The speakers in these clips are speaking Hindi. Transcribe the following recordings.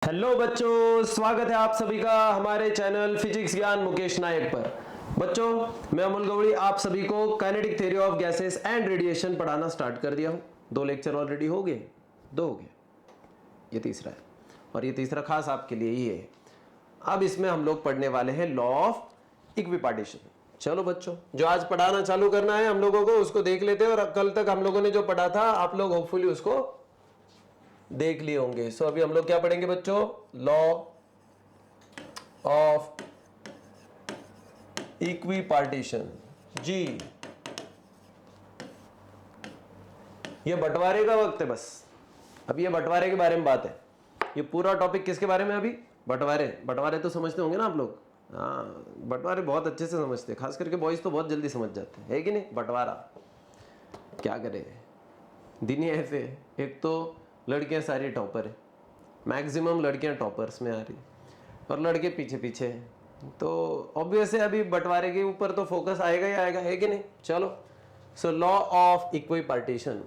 हेलो बच्चों, स्वागत है आप सभी का हमारे चैनल फिजिक्स ज्ञान मुकेश नायक पर। बच्चों, मैं अमोल गौड़ी आप सभी को kinetic theory of gases and radiation पढ़ाना स्टार्ट कर दिया हूँ। 2 लेक्चर ऑलरेडी हो गए, 2 हो गए, ये तीसरा है और ये तीसरा खास आपके लिए ही है। अब इसमें हम लोग पढ़ने वाले हैं लॉ ऑफ इक्विपार्टीशन। चलो बच्चों, जो आज पढ़ाना चालू करना है हम लोगों को उसको देख लेते हैं, और कल तक हम लोगों ने जो पढ़ा था आप लोग होपफुली उसको देख लिए होंगे। सो अभी हम लोग क्या पढ़ेंगे बच्चों? Law of equipartition. जी, ये बंटवारे का वक्त है बस। अब ये बंटवारे के बारे में बात है। ये पूरा टॉपिक किसके बारे में? अभी बंटवारे। बंटवारे तो समझते होंगे ना आप लोग? हाँ, बंटवारे बहुत अच्छे से समझते हैं, खास करके बॉयज तो बहुत जल्दी समझ जाते हैं, है कि नहीं? बंटवारा क्या करे, दिन ही ऐसे। एक तो लड़कियां सारी टॉपर है, मैक्सिमम लड़कियां टॉपर्स में आ रही और लड़के पीछे पीछे हैं, तो ऑब्वियस है अभी बंटवारे के ऊपर तो फोकस आएगा ही आएगा, है कि नहीं? चलो, सो लॉ ऑफ इक्विपार्टीशन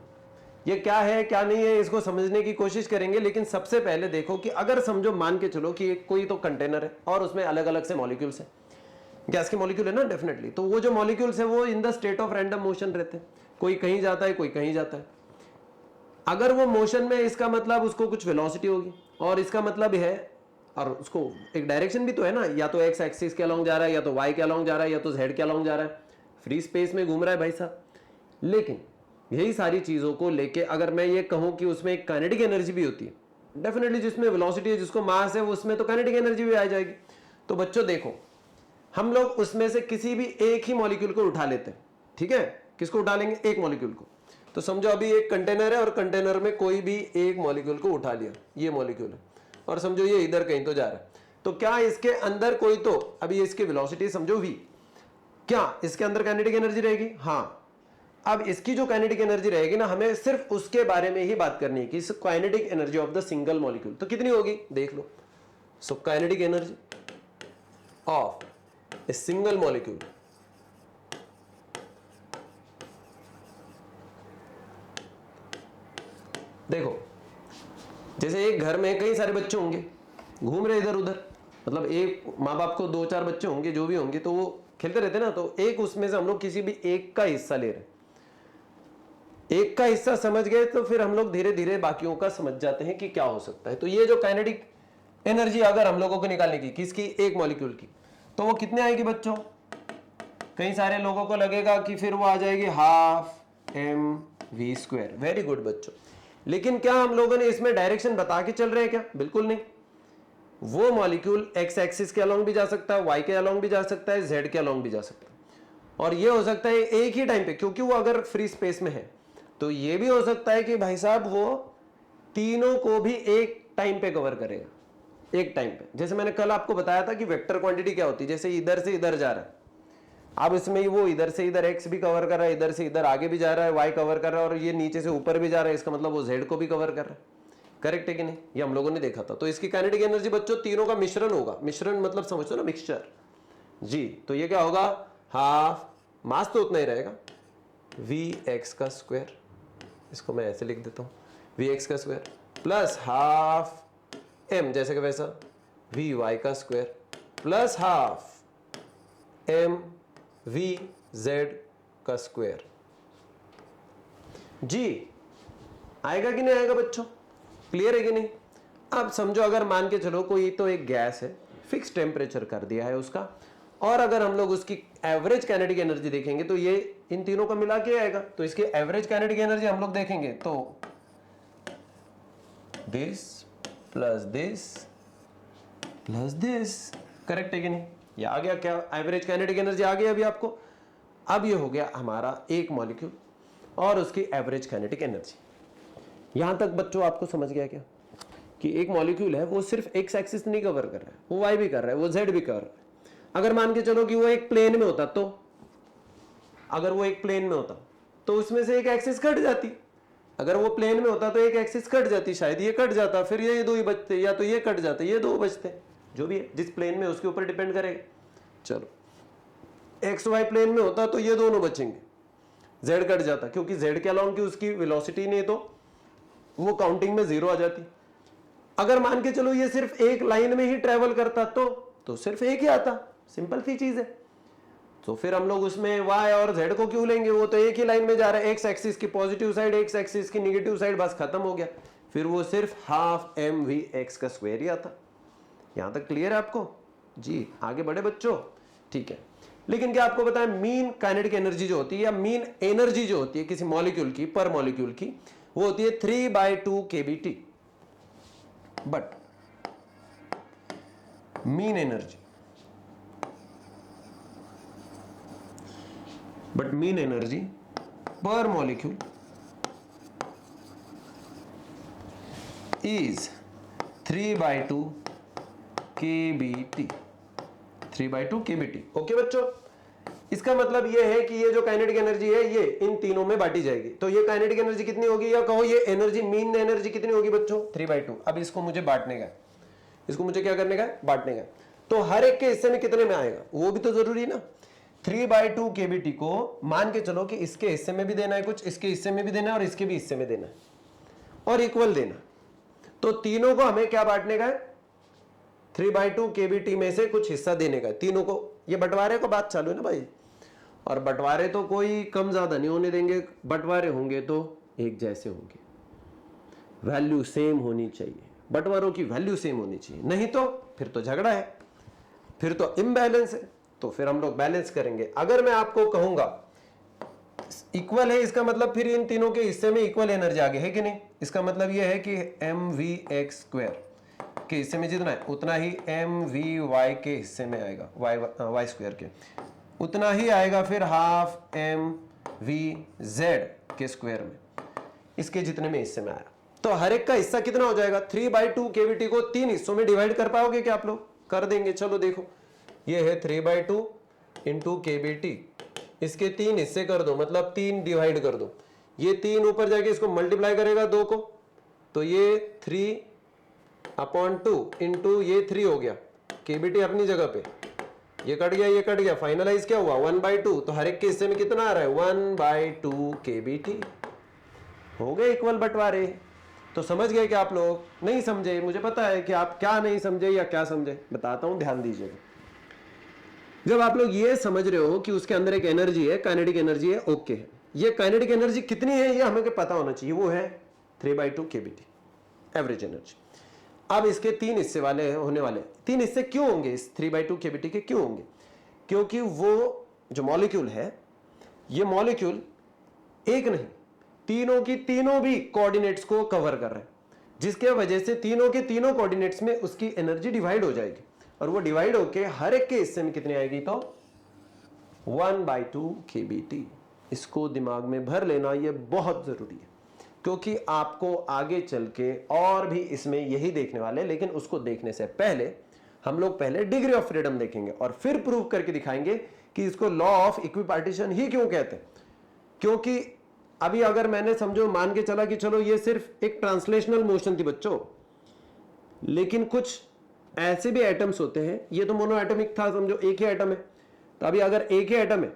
ये क्या है क्या नहीं है इसको समझने की कोशिश करेंगे। लेकिन सबसे पहले देखो कि अगर समझो, मान के चलो कि कोई तो कंटेनर है और उसमें अलग अलग से मॉलिक्यूल्स है, गैस के मॉलिक्यूल है ना, डेफिनेटली। तो वो जो मॉलिक्यूल्स है वो in the state of random motion रहते हैं, कोई कहीं जाता है कोई कहीं जाता है। अगर वो मोशन में, इसका मतलब उसको कुछ वेलोसिटी होगी, और इसका मतलब है, और उसको एक डायरेक्शन भी तो है ना, या तो एक्स एक्सिस के अलोंग जा रहा है, या तो वाई के अलोंग जा रहा है, या तो जेड के अलोंग जा रहा है, फ्री स्पेस में घूम रहा है भाई साहब। लेकिन यही सारी चीजों को लेके अगर मैं ये कहूं कि उसमें एक काइनेटिक एनर्जी भी होती है, डेफिनेटली जिसमें वेलोसिटी है, जिसको मास है, उसमें तो काइनेटिक एनर्जी भी आ जाएगी। तो बच्चों देखो, हम लोग उसमें से किसी भी एक ही मॉलिक्यूल को उठा लेते हैं, ठीक है? किसको उठा लेंगे? एक मॉलिक्यूल को। तो समझो अभी एक कंटेनर है और कंटेनर में कोई भी एक मॉलिक्यूल को उठा लिया, ये मॉलिक्यूल है, और समझो ये इधर कहीं तो जा रहा है। तो क्या इसके अंदर कोई तो, अभी इसकी वेलोसिटी समझो v, क्या इसके अंदर काइनेटिक एनर्जी रहेगी? हाँ। अब इसकी जो काइनेटिक एनर्जी रहेगी ना, हमें सिर्फ उसके बारे में ही बात करनी है कि kinetic energy of the single molecule तो कितनी होगी, देख लो। So kinetic energy of a single molecule देखो, जैसे एक घर में कई सारे बच्चे होंगे घूम रहे इधर उधर, मतलब एक माँ बाप को 2-4 बच्चे होंगे जो भी होंगे, तो वो खेलते रहते हैं ना। तो एक उसमें से हम लोग किसी भी एक का हिस्सा ले रहे हैं, एक का हिस्सा समझ गए तो फिर हम लोग धीरे धीरे बाकियों का समझ जाते हैं कि क्या हो सकता है। तो ये जो काइनेटिक एनर्जी अगर हम लोगों को निकालने की, किसकी? एक मॉलिक्यूल की, तो वो कितने आएगी बच्चों? कई सारे लोगों को लगेगा कि फिर वो आ जाएगी ½ mv²। वेरी गुड बच्चों। लेकिन क्या हम लोगों ने इसमें डायरेक्शन बता के चल रहे हैं क्या? बिल्कुल नहीं। वो मॉलिक्यूल एक्स एक्सिस के अलोंग भी जा सकता है, वाई के अलोंग भी जा सकता है, जेड के अलोंग भी जा सकता है, और ये हो सकता है एक ही टाइम पे, क्योंकि वो अगर फ्री स्पेस में है। तो ये भी हो सकता है कि भाई साहब वो तीनों को भी एक टाइम पे कवर करेगा, एक टाइम पे। जैसे मैंने कल आपको बताया था कि वेक्टर क्वांटिटी क्या होती है, जैसे इधर से इधर जा रहा है, अब इसमें वो इधर से इधर x भी कवर कर रहा है, इधर से इधर आगे भी जा रहा है, y कवर कर रहा है, और ये नीचे से ऊपर भी जा रहा है, इसका मतलब वो z को भी कवर कर रहा है। करेक्ट है कि नहीं? ये हम लोगों ने देखा था। तो इसकी काइनेटिक एनर्जी बच्चों तीनों का मिश्रण होगा। मिश्रण मतलब समझो ना, मिक्सचर। जी, तो ये क्या होगा? हाफ, मास तो उतना ही रहेगा, vx², इसको मैं ऐसे लिख देता हूं, vx² प्लस हाफ m जैसे कि वैसा vy² plus half m vz²। जी, आएगा कि नहीं आएगा बच्चों? क्लियर है कि नहीं? अब समझो, अगर मान के चलो कोई तो एक गैस है, फिक्स टेम्परेचर कर दिया है उसका, और अगर हम लोग उसकी एवरेज काइनेटिक एनर्जी देखेंगे तो ये इन तीनों का मिला के आएगा। तो इसकी एवरेज काइनेटिक एनर्जी हम लोग देखेंगे तो this plus this plus this. Correct है कि नहीं? ये आ गया क्या? एवरेज काइनेटिक एनर्जी आ गई अभी आपको। अब ये हो गया हमारा एक मॉलिक्यूल और उसकी एवरेज काइनेटिक एनर्जी। यहां तक बच्चों आपको समझ गया क्या कि एक मॉलिक्यूल है वो सिर्फ एक्स एक्सिस नहीं कवर कर रहा है, वो वाई भी कर रहा है, वो जेड भी कर रहा है। अगर मान के चलो कि वो एक प्लेन में होता, तो अगर वो एक प्लेन में होता तो उसमें से एक एक्सिस कट जाती। अगर वो प्लेन में होता तो एक एक्सिस कट जाती, शायद ये कट जाता, फिर ये दो ही बचते, या तो ये कट जाते, ये दो बचते, जो भी है, जिस प्लेन में उसके ऊपर डिपेंड करेगा। चलो, एक्स वाई प्लेन में होता तो ये दोनों बचेंगे, जेड कट जाता, क्योंकि जेड के अलोंग की उसकी वेलोसिटी नहीं, तो वो काउंटिंग में 0 आ जाती। अगर मान के चलो ये सिर्फ एक लाइन में ही ट्रेवल करता तो सिर्फ एक ही आता, सिंपल सी चीज है। तो फिर हम लोग उसमें y और z को क्यों लेंगे, वो तो एक ही लाइन में जा रहा है, एक्स एक्सिस की पॉजिटिव साइड, एक्स एक्सिस की निगेटिव साइड, बस खत्म हो गया। फिर वो सिर्फ हाफ एम वी एक्स का स्क्वायर ही आता। यहां तक क्लियर है आपको जी? आगे बढ़े बच्चों, ठीक है। लेकिन क्या आपको पता है मीन काइनेटिक एनर्जी जो होती है या मीन एनर्जी जो होती है किसी मॉलिक्यूल की, पर मॉलिक्यूल की, वो होती है 3/2 kBT। But mean energy per molecule is 3/2 kBT। 3/2 kBT। Okay बच्चों, इसका मतलब ये है कि ये जो काइनेटिक एनर्जी है ये इन तीनों में बांटी जाएगी। तो ये काइनेटिक एनर्जी कितनी होगी, या कहो ये एनर्जी, मीन एनर्जी कितनी होगी बच्चों? 3/2। अब इसको मुझे बांटने का, इसको मुझे क्या करने का, बांटने का। तो हर एक के हिस्से में कितने में आएगा वो भी तो जरूरी ना। 3/2 kBT को मान के चलो कि इसके हिस्से में भी देना है कुछ, इसके हिस्से में भी देना है और इसके भी हिस्से में देना है और इक्वल देना। तो तीनों को हमें क्या बांटने का है? 3/2 kBT में से कुछ हिस्सा देने का है तीनों को। ये बंटवारे का बात चालू है ना भाई, और बंटवारे तो कोई कम ज्यादा नहीं होने देंगे, बंटवारे होंगे तो एक जैसे होंगे, वैल्यू सेम होनी चाहिए, बंटवारों की वैल्यू सेम होनी चाहिए, नहीं तो फिर तो झगड़ा है, फिर तो इम्बैलेंस है। तो फिर हम लोग बैलेंस करेंगे। अगर मैं आपको कहूंगा इक्वल है, इसका मतलब फिर इन तीनों के हिस्से में इक्वल एनर्जी आ गई है कि नहीं? इसका मतलब यह है कि एम वी एक्स स्क्वायर के हिस्से में जितना है उतना ही एम वी वाई के हिस्से में आएगा, वाई स्क्वायर के उतना ही आएगा, फिर हाफ एम वी जेड के स्क्वायर में, इसके जितने में हिस्से में आया। तो हर एक का हिस्सा कितना हो जाएगा? 3/2 kBT को 3 हिस्सों में डिवाइड कर पाओगे क्या आप लोग? कर देंगे। चलो देखो, ये है 3/2 इंटू kBT, इसके 3 हिस्से कर दो, मतलब 3 डिवाइड कर दो। ये 3 ऊपर जाके इसको मल्टीप्लाई करेगा 2 को, तो ये 3/2 इंटू ये 3 हो गया, kBT अपनी जगह पे, ये कट गया, ये कट गया, फाइनलाइज क्या हुआ? 1/2। तो हर एक के हिस्से में कितना आ रहा है? 1/2 kBT। हो गए इक्वल बंटवारे। तो समझ गए कि आप लोग? नहीं समझे? मुझे पता है कि आप क्या नहीं समझे या क्या समझे, बताता हूं, ध्यान दीजिएगा। जब आप लोग ये समझ रहे हो कि उसके अंदर एक एनर्जी है, काइनेटिक एनर्जी है, ओके है, ये काइनेटिक एनर्जी कितनी है ये हमें पता होना चाहिए, वो है 3/2 kBT एवरेज एनर्जी। अब इसके 3 हिस्से वाले होने वाले, 3 हिस्से क्यों होंगे इस 3/2 kBT के? क्यों होंगे? क्योंकि वो जो मॉलिक्यूल है, ये मॉलिक्यूल एक नहीं, तीनों की तीनों भी कोऑर्डिनेट्स को कवर कर रहे हैं, जिसके वजह से तीनों के तीनों कोऑर्डिनेट्स में उसकी एनर्जी डिवाइड हो जाएगी, और वो डिवाइड होके हर एक के हिस्से में कितनी आएगी? तो 1/2 kBT। इसको दिमाग में भर लेना, ये बहुत जरूरी है, क्योंकि आपको आगे चल के और भी इसमें यही देखने वाले। लेकिन उसको देखने से पहले हम लोग पहले डिग्री ऑफ फ्रीडम देखेंगे और फिर प्रूव करके दिखाएंगे कि इसको लॉ ऑफ इक्विपार्टीशन ही क्यों कहते हैं। क्योंकि अभी अगर मैंने समझो मान के चला कि चलो ये सिर्फ एक ट्रांसलेशनल मोशन थी बच्चों, लेकिन कुछ ऐसे भी एटम्स होते हैं, ये तो मोनो एटॉमिक था, समझो एक ही एटम है। तो अभी अगर एक ही एटम है,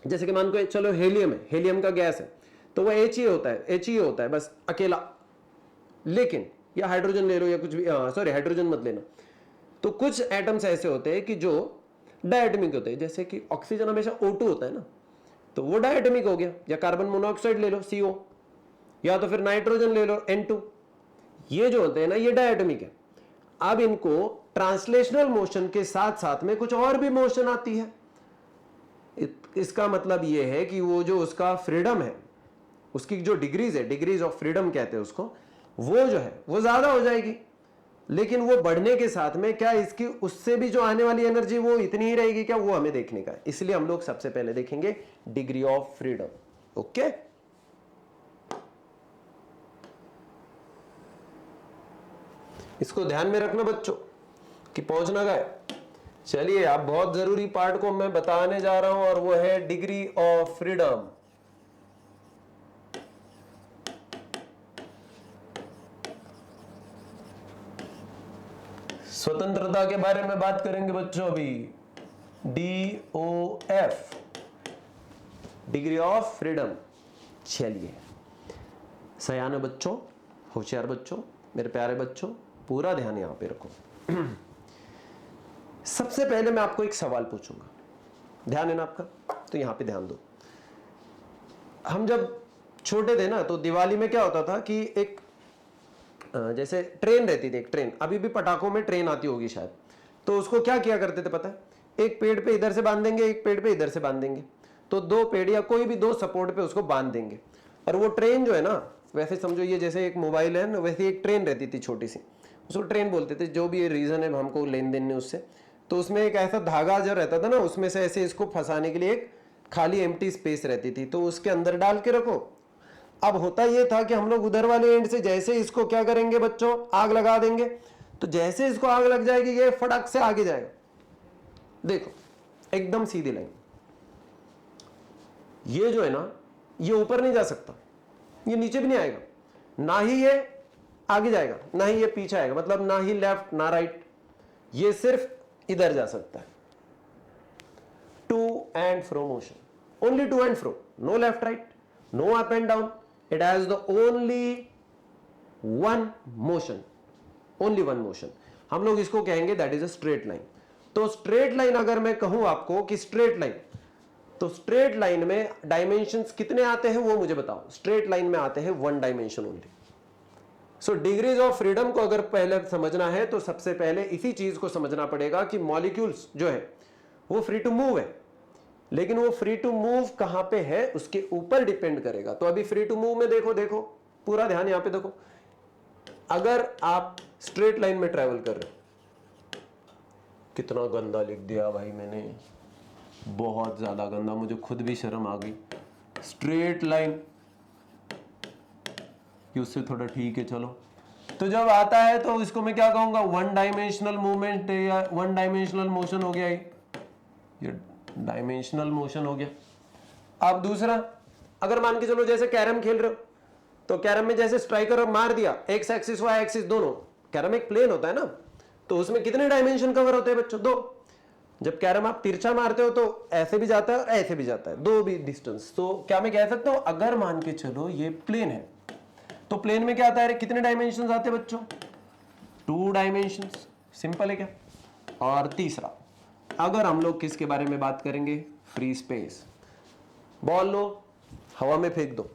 जैसे कि मान को चलो हेलियम है, हेलियम का गैस है, तो वो एच ही होता है, एच ही होता है बस अकेला। लेकिन या हाइड्रोजन ले लो या कुछ भी, सॉरी हाइड्रोजन मत लेना। तो कुछ एटम्स ऐसे होते हैं कि जो डायटोमिक होते हैं, जैसे कि ऑक्सीजन हमेशा O2 होता है ना, तो वो डायटोमिक हो गया। या कार्बन मोनोऑक्साइड ले लो CO, या तो फिर नाइट्रोजन ले लो N2, ये जो होते हैं ना ये डायटोमिक है। अब इनको ट्रांसलेशनल मोशन के साथ साथ में कुछ और भी मोशन आती है। इसका मतलब ये है कि वो जो उसका फ्रीडम है, उसकी जो डिग्रीज है, डिग्रीज ऑफ फ्रीडम कहते हैं उसको, वो जो है वो ज्यादा हो जाएगी। लेकिन वो बढ़ने के साथ में क्या इसकी उससे भी जो आने वाली एनर्जी वो इतनी ही रहेगी क्या? वो हमें देखने का है। इसलिए हम लोग सबसे पहले देखेंगे डिग्री ऑफ फ्रीडम। ओके, इसको ध्यान में रखना बच्चों कि पहुंचना गए। चलिए अब बहुत जरूरी पार्ट को मैं बताने जा रहा हूं, और वो है डिग्री ऑफ फ्रीडम। स्वतंत्रता के बारे में बात करेंगे बच्चों अभी। DOF, degree of freedom. चलिए सयाने बच्चों, होशियार बच्चों, मेरे प्यारे बच्चों, पूरा ध्यान यहां पे रखो। सबसे पहले मैं आपको एक सवाल पूछूंगा, ध्यान है ना आपका, तो यहां पे ध्यान दो। हम जब छोटे थे ना तो दिवाली में क्या होता था कि एक जैसे ट्रेन रहती थी, एक ट्रेन, अभी भी पटाखों में ट्रेन आती होगी शायद, तो उसको क्या किया करते थे पता है, एक पेड़ पे इधर से बांध देंगे, एक पेड़ पे इधर से बांध देंगे, तो दो पेड़ या कोई भी दो सपोर्ट पे उसको बांध देंगे, और वो ट्रेन जो है ना, वैसे समझो ये जैसे एक मोबाइल है ना, वैसे एक ट्रेन रहती थी छोटी सी, उसको ट्रेन बोलते थे, जो भी ये रीजन है हमको लेन देन नहीं उससे। तो उसमें एक ऐसा धागा जो रहता था ना, उसमें से ऐसे इसको फंसाने के लिए एक खाली एम्प्टी स्पेस रहती थी, तो उसके अंदर डाल के रखो। अब होता ये था कि हम लोग उधर वाले एंड से जैसे इसको क्या करेंगे बच्चों, आग लगा देंगे, तो जैसे इसको आग लग जाएगी ये फटक से आगे जाएगा, देखो एकदम सीधी लाइन। ये जो है ना, ये ऊपर नहीं जा सकता, ये नीचे भी नहीं आएगा, ना ही ये आगे जाएगा ना ही ये पीछे आएगा, मतलब ना ही लेफ्ट ना राइट, ये सिर्फ इधर जा सकता है। To and fro motion, only to and fro, no left right, no up and down, it has the only one motion, only one motion. हम लोग इसको कहेंगे that is a straight line. तो स्ट्रेट लाइन अगर मैं कहूं आपको कि स्ट्रेट लाइन, तो स्ट्रेट लाइन में डायमेंशंस कितने आते हैं वो मुझे बताओ। स्ट्रेट लाइन में आते हैं one dimension only. So degrees of freedom को अगर पहले समझना है तो सबसे पहले इसी चीज को समझना पड़ेगा कि मॉलिक्यूल्स जो है वो फ्री टू मूव है, लेकिन वो फ्री टू मूव कहां पे है उसके ऊपर डिपेंड करेगा। तो अभी फ्री टू मूव में देखो, देखो पूरा ध्यान यहां पे देखो, अगर आप स्ट्रेट लाइन में ट्रेवल कर रहे हो, कितना गंदा लिख दिया भाई मैंने, बहुत ज्यादा गंदा, मुझे खुद भी शर्म आ गई। स्ट्रेट लाइन उससे थोड़ा ठीक है, चलो। तो जब आता है तो इसको मैं क्या कहूंगा, वन डायमेंशनल मूवमेंट या वन डायमेंशनल मोशन हो गया, ये डायमेंशनल मोशन हो गया। अब दूसरा, अगर मान के चलो जैसे कैरम खेल रहे हो, तो कैरम में जैसे स्ट्राइकर मार दिया, एक्स एक्सिस वाई एक्सिस दोनों, कैरम एक प्लेन होता है ना, तो उसमें कितने डायमेंशन कवर होते हैं बच्चों, दो। जब कैरम आप तिरछा मारते हो तो ऐसे भी जाता है और ऐसे भी जाता है, दो भी डिस्टेंस। तो क्या मैं कह सकता हूं, अगर मान के चलो ये प्लेन है, तो प्लेन में क्या आता है, कितने डायमेंशन आते हैं बच्चों, टू डायमेंशन, सिंपल है क्या। और तीसरा, अगर हम लोग किसके बारे में बात करेंगे, फ्री स्पेस, बॉल लो हवा में फेंक दो,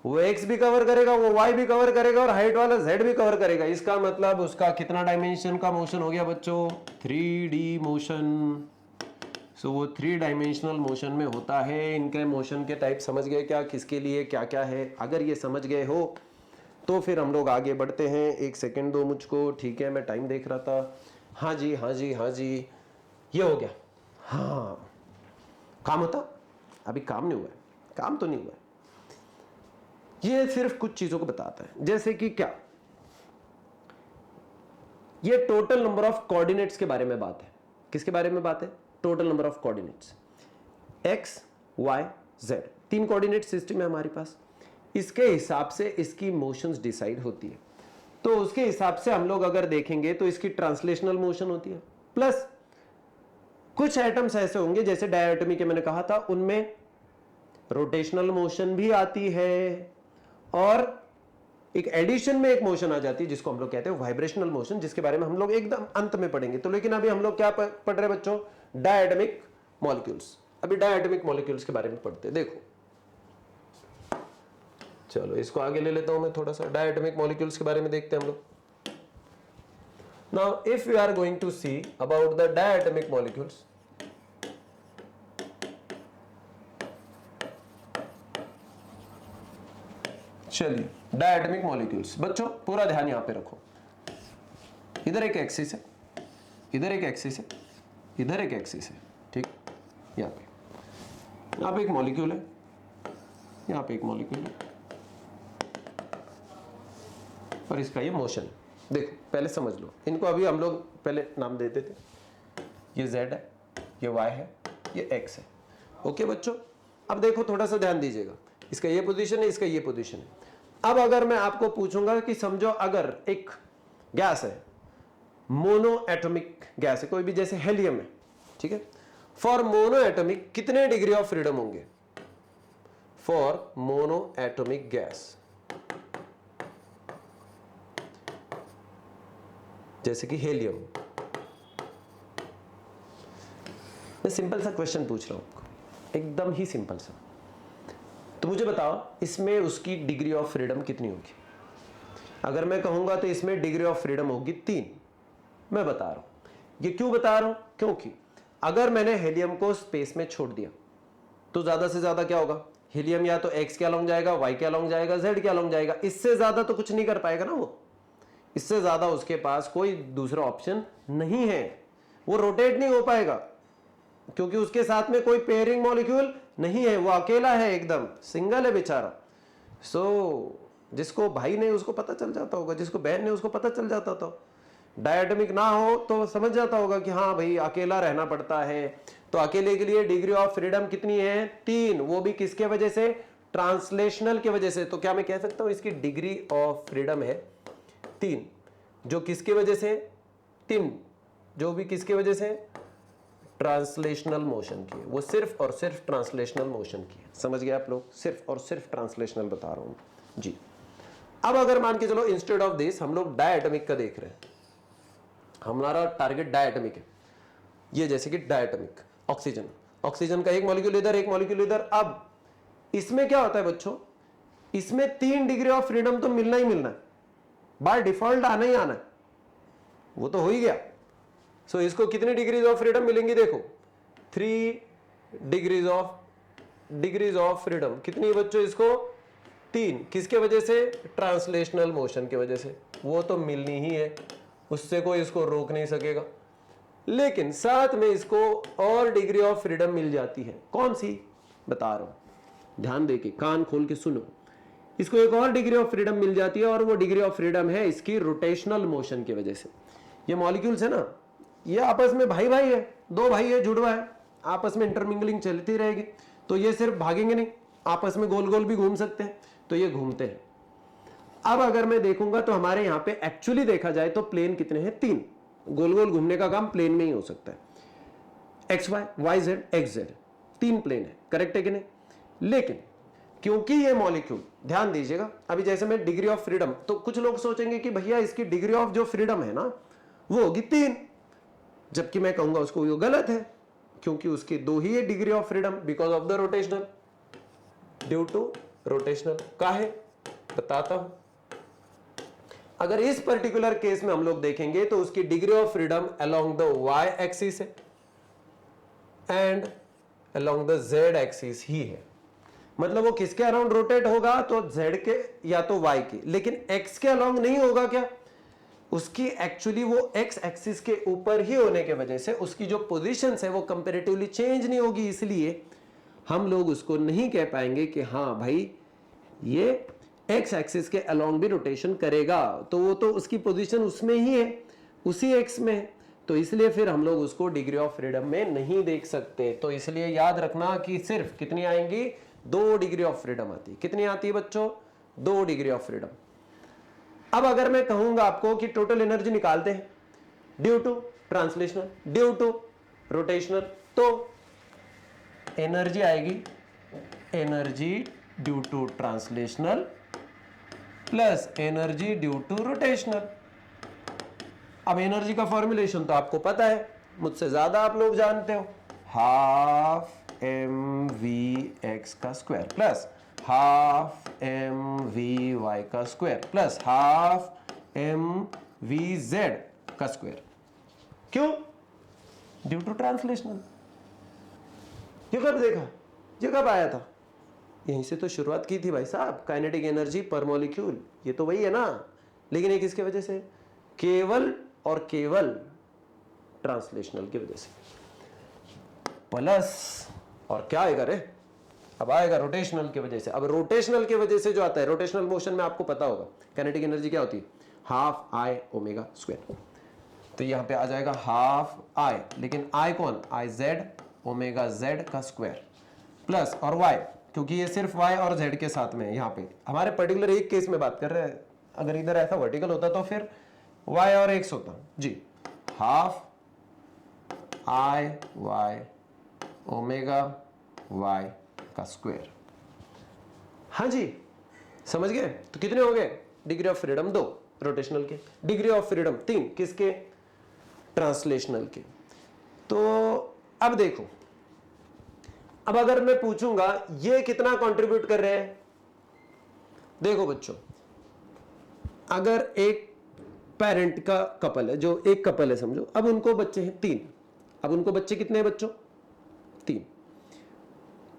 वो एक्स भी कवर करेगा, वो वाई भी कवर करेगा, और हाइट वाला जेड भी कवर करेगा। इसका मतलब उसका कितना डायमेंशन का मोशन हो गया बच्चों, 3D मोशन। सो वो 3 डायमेंशनल मोशन में होता है। इनके मोशन के टाइप समझ गए क्या, किसके लिए क्या क्या है। अगर ये समझ गए हो तो फिर हम लोग आगे बढ़ते हैं। एक सेकेंड दो मुझको, ठीक है, मैं टाइम देख रहा था। हाँ जी हाँ जी हाँ जी, ये हो गया। हाँ, काम होता, अभी काम नहीं हुआ है, काम तो नहीं हुआ है। ये सिर्फ कुछ चीजों को बताता है, जैसे कि क्या, ये टोटल नंबर ऑफ कोऑर्डिनेट्स के बारे में बात है। किसके बारे में बात है, total number of coordinates, X Y Z, 3 coordinate system है हमारे पास। इसके हिसाब से इसकी मोशंस डिसाइड होती है। तो उसके हिसाब से हम लोग अगर देखेंगे तो इसकी ट्रांसलेशनल मोशन होती है, प्लस कुछ एटम्स ऐसे होंगे जैसे डायटोमी के मैंने कहा था, उनमें रोटेशनल मोशन भी आती है, और एक एडिशन में एक मोशन आ जाती है जिसको हम लोग कहते हैं वाइब्रेशनल मोशन, जिसके बारे में हम लोग एकदम अंत में पढ़ेंगे। तो लेकिन अभी हम लोग क्या पढ़ रहे हैं बच्चों, डायटोमिक मॉलिक्यूल्स। अभी डायटोमिक मॉलिक्यूल्स के बारे में पढ़ते हैं। देखो चलो इसको आगे ले लेता हूं मैं थोड़ा सा, डायटोमिक मॉलिक्यूल्स के बारे में देखते हैं हम लोग। Now if you are going to see about the diatomic molecules, चलिए डायटोमिक मॉलिक्यूल्स बच्चों पूरा ध्यान यहां पे रखो। इधर एक एक्सिस है, इधर एक एक्सिस है, इधर एक एक्सिस है, ठीक। यहाँ पे एक मॉलिक्यूल है, यहाँ पे एक मॉलिक्यूल है, और इसका ये मोशन। देखो पहले समझ लो इनको, अभी हम लोग पहले नाम देते थे, ये Z है, ये Y है, ये X है। ओके बच्चों, अब देखो थोड़ा सा ध्यान दीजिएगा, इसका ये पोजीशन है, इसका ये पोजीशन है। अब अगर मैं आपको पूछूंगा कि समझो अगर एक गैस है, मोनो एटॉमिक गैस है कोई भी, जैसे हेलियम है, ठीक है, फॉर मोनो एटॉमिक कितने डिग्री ऑफ फ्रीडम होंगे, फॉर मोनो एटॉमिक गैस जैसे कि हेलियम। मैं सिंपल सा क्वेश्चन पूछ रहा हूं आपको, एकदम ही सिंपल सा। तो मुझे बताओ इसमें उसकी डिग्री ऑफ फ्रीडम कितनी होगी? अगर मैं कहूंगा तो इसमें डिग्री ऑफ फ्रीडम होगी 3। मैं बता रहा हूं। ये क्यों बता रहा हूं? क्योंकि अगर मैंने हेलियम को स्पेस में छोड़ दिया तो ज्यादा से ज्यादा क्या होगा? हीलियम या तो एक्स के अलोंग जाएगा, वाई के अलोंग जाएगा, जेड के अलोंग जाएगा। इससे ज्यादा तो कुछ नहीं कर पाएगा ना वो। इससे ज्यादा उसके पास कोई दूसरा ऑप्शन नहीं है, वो रोटेट नहीं हो पाएगा, क्योंकि उसके साथ में कोई पेयरिंग मॉलिक्यूल नहीं है, वो अकेला है, एकदम सिंगल है बेचारा। जिसको भाई ने उसको पता चल जाता होगा, जिसको बहन ने उसको पता चल जाता था। डायटोमिक ना हो तो समझ जाता होगा कि हाँ भाई अकेला रहना पड़ता है। तो अकेले के लिए डिग्री ऑफ फ्रीडम कितनी है? 3। वो भी किसके वजह से? ट्रांसलेशनल के वजह से। तो क्या मैं कह सकता हूं इसकी डिग्री ऑफ फ्रीडम है 3, जो किसकी वजह से? 3 जो भी किसकी वजह से? ट्रांसलेशनल मोशन की है। वो सिर्फ और सिर्फ ट्रांसलेशनल मोशन की है। समझ गए आप लोग? सिर्फ और सिर्फ ट्रांसलेशनल बता रहा हूं जी। अब अगर मान के चलो इंस्टेड ऑफ दिस हम लोग डायटोमिक का देख रहे हैं, हमारा टारगेट डायटोमिक है। ये जैसे कि डायटोमिक ऑक्सीजन, ऑक्सीजन का एक मॉलिक्यूल इधर, एक मॉलिक्यूल इधर। अब इसमें क्या होता है बच्चों? इसमें 3 डिग्री ऑफ फ्रीडम तो मिलना ही मिलना है, बाय डिफॉल्ट आना ही आना है, वो तो हो ही गया। सो इसको कितनी डिग्रीज ऑफ फ्रीडम मिलेंगी? देखो 3 डिग्रीज ऑफ फ्रीडम। कितनी बच्चों इसको? 3। किसके वजह से? ट्रांसलेशनल मोशन की वजह से। वो तो मिलनी ही है, उससे कोई इसको रोक नहीं सकेगा। लेकिन साथ में इसको और डिग्री ऑफ फ्रीडम मिल जाती है। कौन सी? बता रहा हूं, ध्यान देके कान खोल के सुनो। इसको एक और डिग्री ऑफ फ्रीडम मिल जाती है, और वो डिग्री ऑफ फ्रीडम है इसकी रोटेशनल मोशन की वजह से। ये मॉलिक्यूल्स है ना, ये आपस में भाई भाई है, 2 भाई है, जुड़वा है, आपस में इंटरमिंगलिंग चलती रहेगी। तो ये सिर्फ भागेंगे नहीं, आपस में गोल गोल भी घूम सकते हैं, तो ये घूमते हैं। अब अगर मैं देखूंगा तो हमारे यहां पे एक्चुअली देखा जाए तो प्लेन कितने हैं? 3। गोल गोल घूमने का काम प्लेन में ही हो सकता है। X Y, Y Z, X Z, 3 plane है। करेक्ट है कि नहीं? लेकिन क्योंकि ये मॉलिक्यूल, ध्यान दीजिएगा, अभी जैसे मैं डिग्री ऑफ फ्रीडम, तो कुछ लोग सोचेंगे कि भैया इसकी डिग्री ऑफ जो फ्रीडम है ना वो होगी 3, जबकि मैं कहूंगा उसको वो गलत है, क्योंकि उसकी 2 ही है degree of freedom, because of the rotational, due to rotational. का है बताता हूं। अगर इस पर्टिकुलर केस में हम लोग देखेंगे तो उसकी degree of freedom along the Y axis है and along the Z axis ही है। मतलब वो किसके अराउंड रोटेट होगा? तो जेड के या तो वाई के, लेकिन एक्स के अलोंग नहीं होगा। क्या? उसकी एक्चुअली वो एक्स एक्सिस के ऊपर ही होने के वजह से उसकी जो पोजीशन है वो कंपैरेटिवली चेंज नहीं होगी। इसलिए हम लोग उसको नहीं कह पाएंगे कि हाँ भाई ये एक्स एक्सिस के अलोंग भी रोटेशन करेगा, तो वो तो उसकी पोजीशन उसमें ही है, उसी एक्स में है। तो इसलिए फिर हम लोग उसको डिग्री ऑफ फ्रीडम में नहीं देख सकते। तो इसलिए याद रखना कि सिर्फ कितनी आएंगी? 2 डिग्री ऑफ फ्रीडम आती है। कितनी आती है बच्चों? 2 डिग्री ऑफ फ्रीडम। अब अगर मैं कहूंगा आपको कि टोटल एनर्जी निकालते हैं due to translational, due to rotational, तो एनर्जी आएगी energy due to translational plus energy due to rotational. अब एनर्जी का फॉर्मुलेशन तो आपको पता है, मुझसे ज्यादा आप लोग जानते हो, ½ mv(x) का स्क्वायर प्लस ½ mvy का स्क्वायर प्लस ½ mvz का स्क्वायर। क्यों? Due to translational. ये कब देखा? ये कब आया था? यहीं से तो शुरुआत की थी भाई साहब। काइनेटिक एनर्जी पर मॉलिक्यूल, ये तो वही है ना। लेकिन ये किसके वजह से? केवल और केवल ट्रांसलेशनल की वजह से। प्लस और क्या आएगा रे? अब आएगा रोटेशनल की वजह से। अब रोटेशनल की वजह से जो आता है, रोटेशनल मोशन में आपको पता होगा काइनेटिक एनर्जी क्या होती है? ½ I⍵²। तो यहां पे आ जाएगा ½ I, लेकिन I कौन? IZ ω/z का स्क्वायर प्लस और y, क्योंकि ये सिर्फ y और z के साथ में है। यहाँ पे हमारे पर्टिकुलर एक केस में बात कर रहे हैं। अगर इधर ऐसा वर्टिकल होता तो फिर y और x होता जी। ½ IY ω/y का स्क्वायर। हाँ जी, समझ गए? तो कितने हो गए? Degree of freedom 2। रोटेशनल के, डिग्री ऑफ फ्रीडम 3 किसके, ट्रांसलेशनल के। तो अब देखो, अब अगर मैं पूछूंगा ये कितना कंट्रीब्यूट कर रहे हैं, देखो बच्चों, अगर एक पेरेंट का कपल है, जो एक कपल है समझो, अब उनको बच्चे हैं 3, अब उनको बच्चे कितने हैं बच्चों, 3।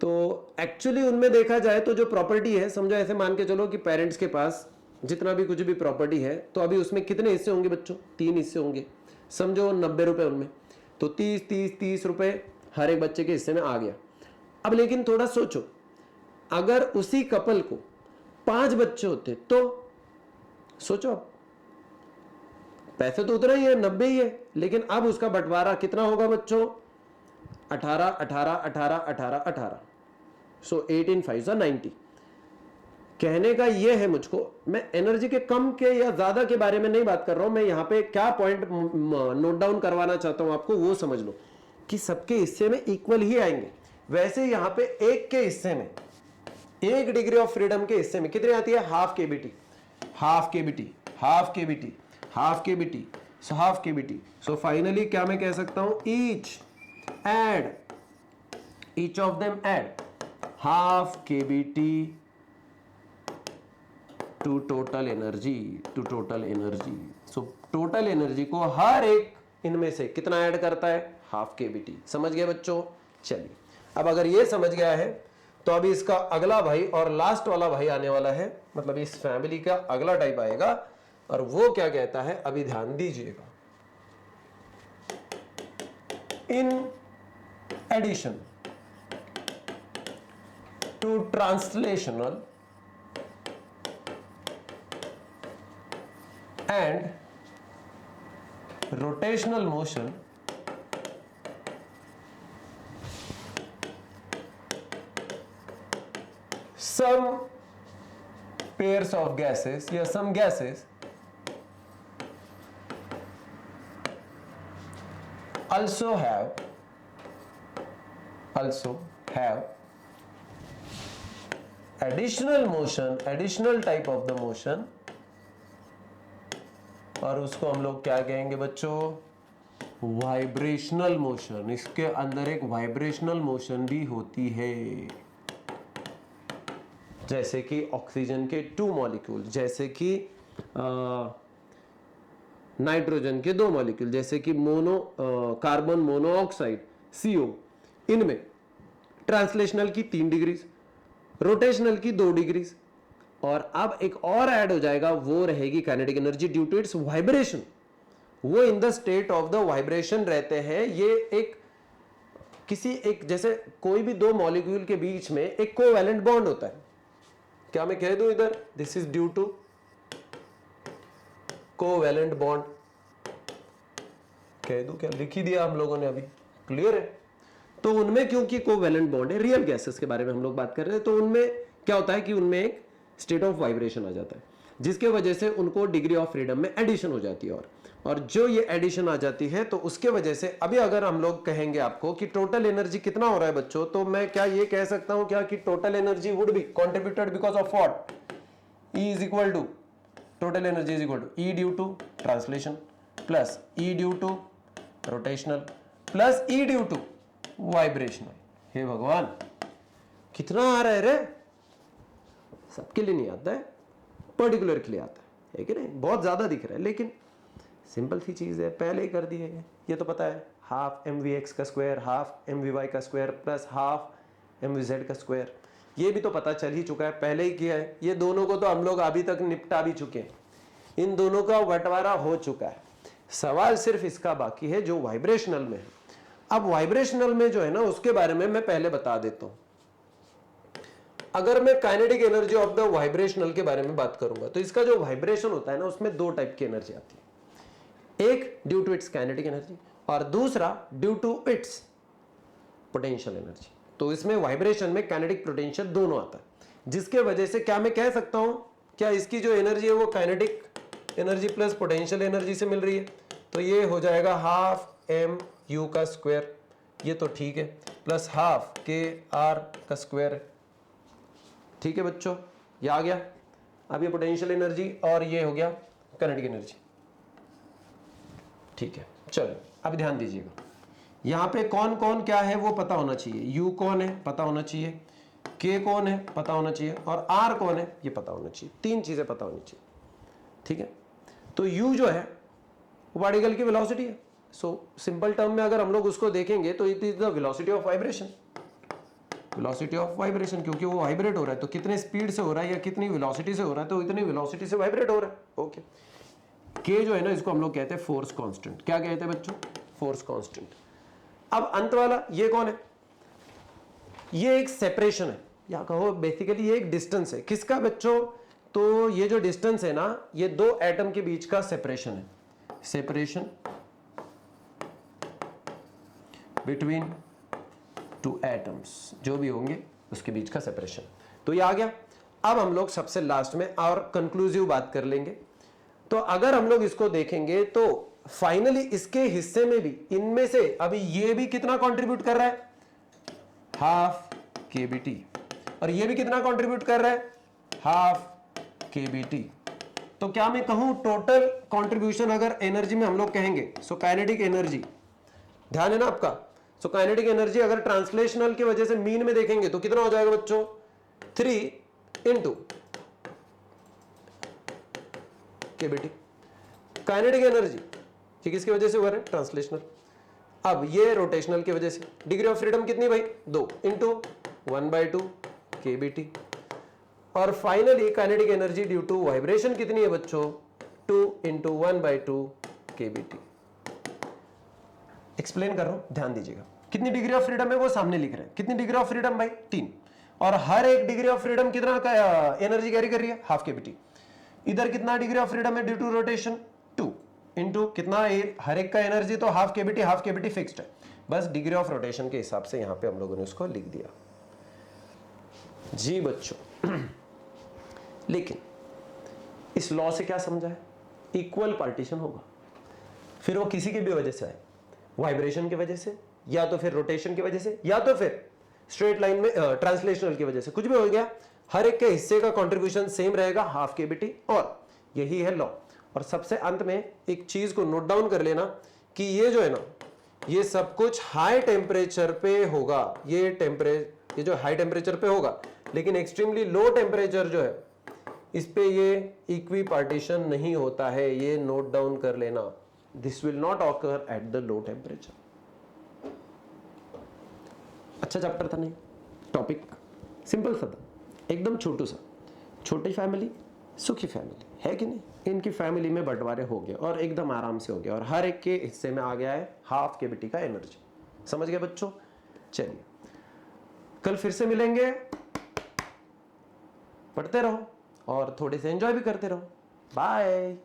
तो एक्चुअली उनमें देखा जाए तो जो प्रॉपर्टी है, समझो ऐसे मान के चलो कि पेरेंट्स के पास जितना भी कुछ भी प्रॉपर्टी है, तो अभी उसमें कितने हिस्से होंगे बच्चों, 3 हिस्से होंगे, समझो 90 रुपए उनमें, तो 30 रुपए हर एक बच्चे के हिस्से में आ गया। अब लेकिन थोड़ा सोचो, अगर उसी कपल को 5 बच्चे होते तो सोचो, अब पैसे तो उतना ही है, 90 ही है, लेकिन अब उसका बंटवारा कितना होगा बच्चों, 18 18 18 18 18, सो 18 5 90। कहने का ये है मुझको, मैं एनर्जी के कम के या ज्यादा के बारे में नहीं बात कर रहा हूं, मैं यहां पे क्या पॉइंट नोट डाउन करवाना चाहता हूं आपको, वो समझ लो कि सबके हिस्से में इक्वल ही आएंगे। वैसे यहां पे एक के हिस्से में, एक डिग्री ऑफ फ्रीडम के हिस्से में कितने आती है, half KBT, half KBT, half KBT, half KBT, so half KBT. So finally क्या मैं कह सकता हूं, each of them add half kBT to total energy, so total energy को हर एक इनमें से कितना ऐड करता है, हाफ केबीटी। समझ गए बच्चों, चलिए अब अगर ये समझ गया है तो अभी इसका अगला भाई और लास्ट वाला भाई आने वाला है, मतलब इस फैमिली का अगला टाइप आएगा, और वो क्या कहता है, अभी ध्यान दीजिएगा। In addition to translational and rotational motion, some pairs of gases या some gases also have additional motion, additional type of the motion, और उसको हम लोग क्या कहेंगे बच्चों, वाइब्रेशनल मोशन। इसके अंदर एक वाइब्रेशनल मोशन भी होती है, जैसे कि ऑक्सीजन के 2 मॉलिक्यूल, जैसे कि नाइट्रोजन के 2 मॉलिक्यूल, जैसे कि कार्बन मोनोऑक्साइड CO, इनमें ट्रांसलेशनल की 3 डिग्रीज, रोटेशनल की 2 डिग्रीज, और अब एक और ऐड हो जाएगा, वो रहेगी kinetic energy due to its vibration. वो in the state of the vibration रहते हैं। ये एक किसी एक, जैसे कोई भी 2 मॉलिक्यूल के बीच में एक कोवैलेंट बॉन्ड होता है, क्या मैं कह दूं इधर, this is due to covalent bond, कह दूं क्या, लिख ही दिया हम लोगों ने अभी, क्लियर है। तो उनमें क्योंकि कोवैलेंट बॉन्ड है, रियल गैसेस के बारे में हम लोग बात कर रहे हैं, तो उनमें क्या होता है कि उनमें एक स्टेट ऑफ वाइब्रेशन आ जाता है, जिसके वजह से उनको डिग्री ऑफ फ्रीडम में एडिशन हो जाती है। और जो ये एडिशन आ जाती है, तो उसके वजह से अभी अगर हम लोग कहेंगे आपको कि टोटल एनर्जी कितना हो रहा है बच्चों, तो मैं क्या ये कह सकता हूं क्या कि total energy would be contributed because of what, E is equal to, total energy is equal to E due to translation plus E due to rotational plus E due to vibrational. हे भगवान, कितना आ रहा है रे, सबके लिए नहीं आता है, पर्टिकुलर के लिए आता है कि नहीं, बहुत ज्यादा दिख रहा है, लेकिन सिंपल सी चीज है, पहले ही कर दी है, ये तो पता है, हाफ mvx का स्क्वायर हाफ mvy का स्क्वायर प्लस हाफ mvz का स्क्वायर, ये भी तो पता चल ही चुका है, पहले ही किया है। ये दोनों को तो हम लोग अभी तक निपटा भी चुके हैं, इन दोनों का बंटवारा हो चुका है, सवाल सिर्फ इसका बाकी है जो वाइब्रेशनल में है। अब वाइब्रेशनल में जो है ना, उसके बारे में मैं पहले बता देता हूं। अगर मैं kinetic energy of the vibrational के बारे में बात करूंगा, तो इसका जो वाइब्रेशन होता है ना, उसमें 2 टाइप की एनर्जी आती है, एक due to its kinetic energy और दूसरा due to its potential energy. तो इसमें वाइब्रेशन में काइनेटिक पोटेंशियल दोनों आता है, जिसके वजह से क्या मैं कह सकता हूं, क्या इसकी जो एनर्जी है वो kinetic energy plus potential energy से मिल रही है, तो ये हो जाएगा हाफ mu का स्क्वायर, ये तो ठीक है, प्लस हाफ kr का स्क्वायर है। ठीक है बच्चों, ये आ गया। अब ये पोटेंशियल एनर्जी और ये हो गया काइनेटिक एनर्जी। ठीक है, चलो अब ध्यान दीजिएगा, यहां पे कौन कौन क्या है वो पता होना चाहिए। U कौन है पता होना चाहिए, K कौन है पता होना चाहिए, और R कौन है ये पता होना चाहिए। तीन चीजें पता होनी चाहिए। ठीक है, तो U जो है वो पार्टिकल की वेलोसिटी है। सो सिंपल टर्म में अगर हम लोग उसको देखेंगे तो it is the velocity of vibration, velocity of vibration, क्योंकि वो वाइब्रेट हो रहा है तो कितने स्पीड से हो रहा है या कितनी वेलोसिटी से हो रहा है, तो इतनी वेलोसिटी से वाइब्रेट हो रहा है। ओके, K जो है ना इसको हम लोग कहते हैं फोर्स कांस्टेंट। क्या कहते हैं बच्चों? Force constant. अब अंत वाला ये कौन है? ये एक सेपरेशन है, या कहो बेसिकली ये एक डिस्टेंस है। किसका बच्चों? तो ये जो डिस्टेंस है ना, ये दो एटम के बीच का सेपरेशन है, सेपरेशन बिटवीन टू एटम्स, जो भी होंगे उसके बीच का सेपरेशन। तो ये आ गया। अब हम लोग सबसे लास्ट में और कंक्लूसिव बात कर लेंगे। तो अगर हम लोग इसको देखेंगे तो फाइनली इसके हिस्से में भी, इनमें से अभी ये भी कितना कंट्रीब्यूट कर रहा है? Half kBt। और ये भी कितना कंट्रीब्यूट कर रहा है? Half kBt। तो क्या मैं कहूं टोटल कंट्रीब्यूशन अगर एनर्जी में हम लोग कहेंगे, सो काइनेटिक एनर्जी, ध्यान है ना आपका, सो काइनेटिक एनर्जी अगर ट्रांसलेशनल की वजह से मीन में देखेंगे तो कितना हो जाएगा बच्चों? 3 इंटू kBt। काइनेटिक एनर्जी ये किसकी वजह से हुआ है? ट्रांसलेशनल। अब ये रोटेशनल की वजह से। डिग्री ऑफ फ्रीडम कितनी भाई? 2 इंटू 1/2 kBt। और finally kinetic energy due to vibration कितनी है बच्चों? 2 इंटू 1/2 kBt। एक्सप्लेन कर रहा हूं, ध्यान दीजिएगा। कितनी डिग्री ऑफ फ्रीडम है वो सामने लिख रहे हैं। कितनी डिग्री ऑफ फ्रीडम भाई? 3। और हर एक डिग्री ऑफ फ्रीडम कितना का एनर्जी कैरी कर रही है? Half kBt। इधर कितना डिग्री ऑफ फ्रीडम है ड्यू टू रोटेशन? 2 इंटू कितना, हर एक का एनर्जी तो हाफ kBt फिक्स्ड है, बस डिग्री ऑफ रोटेशन के हिसाब से यहां पे हम लोगों ने उसको लिख दिया जी बच्चों। लेकिन इस लॉ से क्या समझा है? इक्वल पार्टीशन होगा, फिर वो किसी की भी वजह से आए, वाइब्रेशन की वजह से, या तो फिर रोटेशन की वजह से, या तो फिर स्ट्रेट लाइन में ट्रांसलेशनल की वजह से, कुछ भी हो गया, हर एक के हिस्से का कंट्रीब्यूशन सेम रहेगा, हाफ kBt। और यही है लॉ। और सबसे अंत में एक चीज को नोट डाउन कर लेना कि ये जो है ना, ये सब कुछ हाई टेम्परेचर पे होगा। ये जो हाई टेम्परेचर पे होगा, लेकिन एक्सट्रीमली लो टेम्परेचर जो है इस पे ये इक्वी पार्टीशन नहीं होता है। ये नोट डाउन कर लेना, this will not occur at the low temperature. अच्छा चैप्टर था नहीं? टॉपिक सिंपल सा था, एकदम छोटू सा। छोटी फैमिली सुखी फैमिली है कि नहीं? इनकी फैमिली में बंटवारे हो गए और एकदम आराम से हो गया, और हर एक के हिस्से में आ गया है हाफ kBt का एनर्जी। समझ गए बच्चों? चलिए कल फिर से मिलेंगे, पढ़ते रहो और थोड़े से एंजॉय भी करते रहो। बाय।